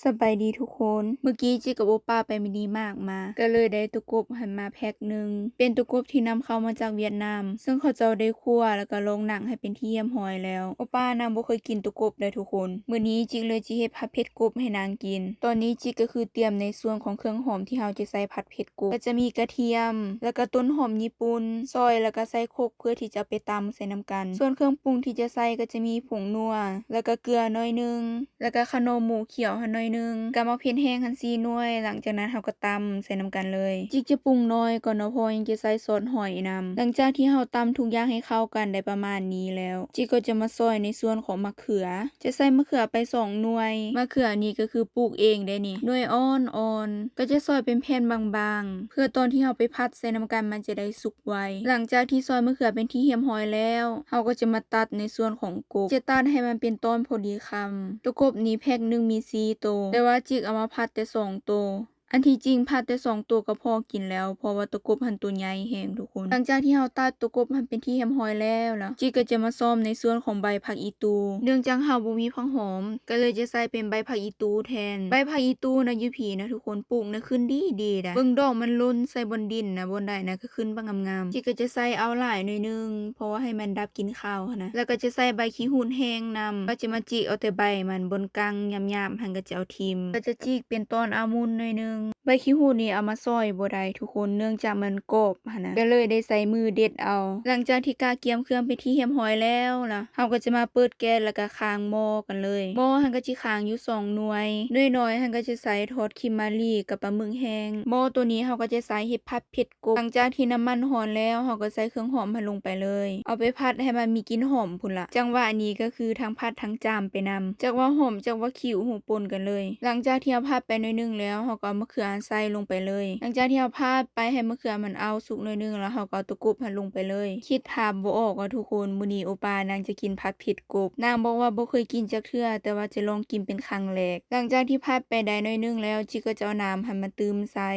สบายดีทุกคน เมื่อกี้จิกับโอป้าไปมินิมาร์ทมา ก็เลยได้ตุกบหันมาแพ็คหนึ่ง เป็นตุกบที่นำเข้ามาจากเวียดนาม ซึ่งเขาเจ้าได้คั่วแล้วก็ลงหนังให้เป็นที่เยี่ยมหอยแล้ว โอป้านำบ่เคยกินตุกบเลยทุกคน มื้อนี้จิกเลยจิเฮ็ดผัดเผ็ดกบให้นางกิน ตอนนี้จิกก็คือเตรียมในส่วนของเครื่องหอมที่เราจะใส่ผัดเผ็ดกบ ก็จะมีกระเทียม แล้วก็ต้นหอมญี่ปุ่น ซอยแล้วก็ใส่โคกเพื่อที่จะไปตำใส่น้ำกัน ส่วนเครื่องปรุงที่จะใส่ก็จะมีผงนัว แล้วก็เกลือหน่อยนึง แล้วก็ขนมหมูเขียวหั่นหน่อยนึงก็มาเผ็ดแห้งหั่น4หน่วย หลังจากนั้นเราก็ตำใส่น้ำกันเลย จิกจะปรุงน้อยก่อนเนาะเพราะยังจะใส่ซอสหอยนำ หลังจากที่เราตำทุกอย่างให้เข้ากันได้ประมาณนี้แล้ว จิกก็จะมาซอยในส่วนของมะเขือ จะใส่มะเขือไป2หน่วย มะเขือนี่ก็คือปลูกเองได้นี่ หน่วยอ่อนๆ ก็จะซอยเป็นแผ่นบางๆ เพื่อตอนที่เราไปผัดใส่น้ำกันมันจะได้สุกไว หลังจากที่ซอยมะเขือเป็นที่เหี่ยมหอยแล้วเราก็จะมาตัดในส่วนของกบ จะตัดให้มันเป็นตอนพอดีคำ ตัวกบนี้แพ็คหนึ่งมี4ตัว แต่ว่าจิกเอามาผัดแต่2ตัว อันที่จริงผัดแต่2ตัวก็พอกินแล้ว เพราะว่าตัวกบหันตัวใหญ่แฮงทุกคน หลังจากที่เราตัดตัวกบหันเป็นที่เหี่ยมหอยแล้วล่ะ จิกก็จะมาซ่อมในส่วนของใบผักอีตู เนื่องจากเราบ่มีผักหอม ก็เลยจะใส่เป็นใบผักอีตูแทน ใบผักอีตูนะอยู่ผีนะทุกคนปลูกนะขึ้นดีๆนะเบิ่งดอกมันหล่นใส่บนดินนะบนใดนะก็ขึ้นบ่งามๆจิกก็จะใส่เอาหลายหน่อยนึง เพราะว่าให้มันดับกลิ่นคาวหั้นนะ แล้วก็จะใส่ใบขี้หูนแห้งนำ ก็จะมาจิกเอาแต่ใบมันบนกลางหยาบๆหันก็จะเอาทิ่ม ก็จะจิกเป็นตอนอามุนหน่อยนึง ใบขี้หูนนี่เอามาซอยบ่ได้ทุกคนเนื่องจากมันกรอบหั้นนะก็เลยได้ใส่มือเด็ดเอา หลังจากที่กาเกียมเครื่องเป็นที่เหี่ยมหอยแล้วล่ะเราก็จะมาเปิดแก๊สแล้วก็ค้างหม้อกันเลยหม้อหันก็สิค้างอยู่2หน่วยน้อยๆหันก็จะใส่ทอดคิมมารีกับปลาหมึกแห้งหม้อตัวนี้เราก็จะใส่เห็ดผัดเผ็ดกบหลังจากที่น้ำมันร้อนแล้วเราก็ใส่เครื่องหอมลงไปเลยเอาไปผัดให้มันมีกลิ่นหอมพุ่นล่ะจังหวะนี้ก็คือทั้งผัดทั้งจามไปนำจักว่าหอมจักว่าขิวหูปนกันเลยหลังจากที่เราผัดไปหน่อยนึงแล้วเราก็เอามะเขือใส่ลงไปเลยหลังจากที่เราผัดไปให้มะเขือมันเอาสุกหน่อยนึงแล้วเราก็เอาตะกบลงไปเลยคิดภาพบ่ออกว่าทุกคนมื้อนี้โอปานางจะกินผัดเผ็ดกบนางบอกว่าบ่เคยกินจักเทื่อแต่ว่าจะลองกินเป็นครั้งแรกหลังจากที่ผัดไปได้หน่อยนึงแล้วจิก็จะเอาน้ำให้มันตื่มใส่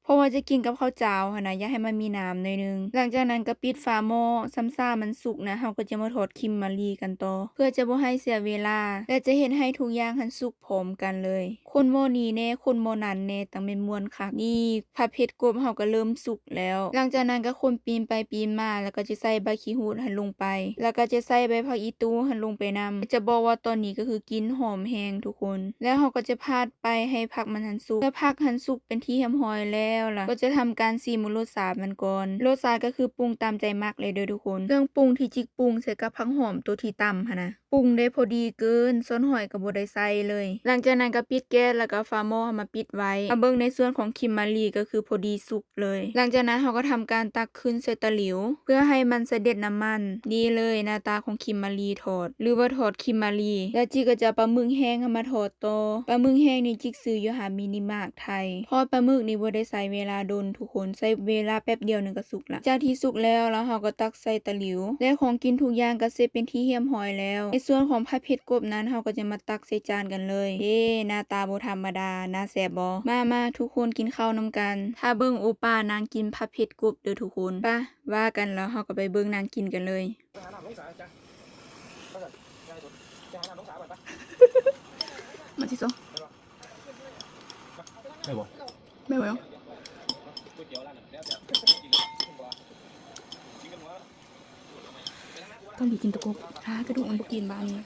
เพราะว่าจะกินกับข้าวเจ้าหั่นนะอย่าให้มันมีน้ำหน่อยนึงหลังจากนั้นก็ปิดฝาหม้อซ้ำซ่ามันสุกนะเราก็จะมาทอดคิมมารีกันต่อเพื่อจะบ่ให้เสียเวลาและจะเฮ็ดให้ทุกอย่างหันสุกพร้อมกันเลยคนหม้อนี้แน่คนหม้อนั้นแน่ต้องเป็นม่วนคักนี่ผัดเผ็ดกบเราก็เริ่มสุกแล้วหลังจากนั้นก็คนปีนไปปีนมาแล้วก็จะใส่ใบขี้หูดหันลงไปแล้วก็จะใส่ใบผักอีตูหันลงไปนำจะบอกว่าตอนนี้ก็คือกลิ่นหอมแฮงทุกคนแล้วเราก็จะพาดไปให้ผักมันหันสุกเมื่อผักหันสุกเป็นที่เหี่ยมหอยแล้วล่ะก็จะทำการชิมรสชาติมันก่อนรสชาติก็คือปรุงตามใจมักเลยเด้อทุกคนเครื่องปรุงที่จิกปรุงใส่กับผักหอมตัวที่ตำหั่นนะปรุงได้พอดีเกินซอสหอยก็บ่ได้ใส่เลยหลังจากนั้นก็ปิดแก๊สแล้วก็ฝาหม้อมาปิดไว้มาเบิ่งในส่วนของคิมมารีก็คือพอดีสุกเลยหลังจากนั้นเราก็ทำการตักขึ้นใส่ตะหลิวเพื่อให้มันเสด็จน้ำมันนี่เลยหน้าตาของคิมมารีทอดหรือว่าทอดคิมมารีแล้วจิก็จะปลาหมึกแห้งมาทอดต่อปลาหมึกแห้งนี่จิกซื้ออยู่หามินิมาร์ทไทยทอดปลาหมึกนี่บ่ได้ใช้เวลาดนทุกคนใช้เวลาแป๊บเดียวนึงก็สุกละจากที่สุกแล้วเราก็ตักใส่ตะหลิวและของกินทุกอย่างก็เสร็จเป็นที่เหี่ยมหอยแล้วในส่วนของผัดเผ็ดกบนั้นเราก็จะมาตักใส่จานกันเลยหน้าตาบ่ธรรมดาน่าแซ่บบ่มาทุกคนกินข้าวนำกันถ้าเบิ่งโอป้านางกินผัดเผ็ดกบเด้อทุกคนป่ะว่ากันแล้วเราก็ไปเบิ่งนางกินกันเลยมาสิโซไม่บ่ไม่บ่ต้องดีกินตะกบกระดูกมันบ่กินบ้านนี้